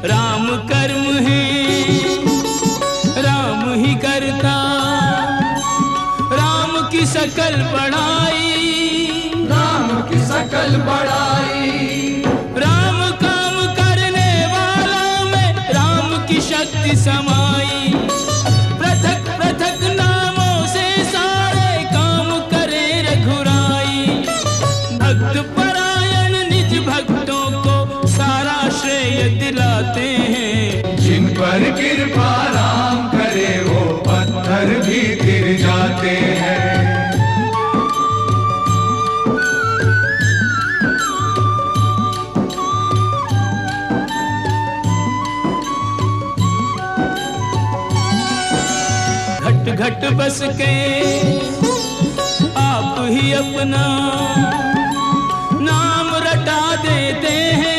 राम कर्म है राम ही करता, राम की सकल बड़ाई, राम की सकल बड़ाई। राम काम करने वाला में राम की शक्ति समाई। पृथक पृथक नामों से सारे काम करे रघुराई। भक्त परायण निज भक्तों को सारा श्रेय दिलाते हैं। जिन पर कृपा राम करे वो पत्थर भी गिर जाते हैं। घट घट बस के आप ही अपना नाम रटा देते हैं।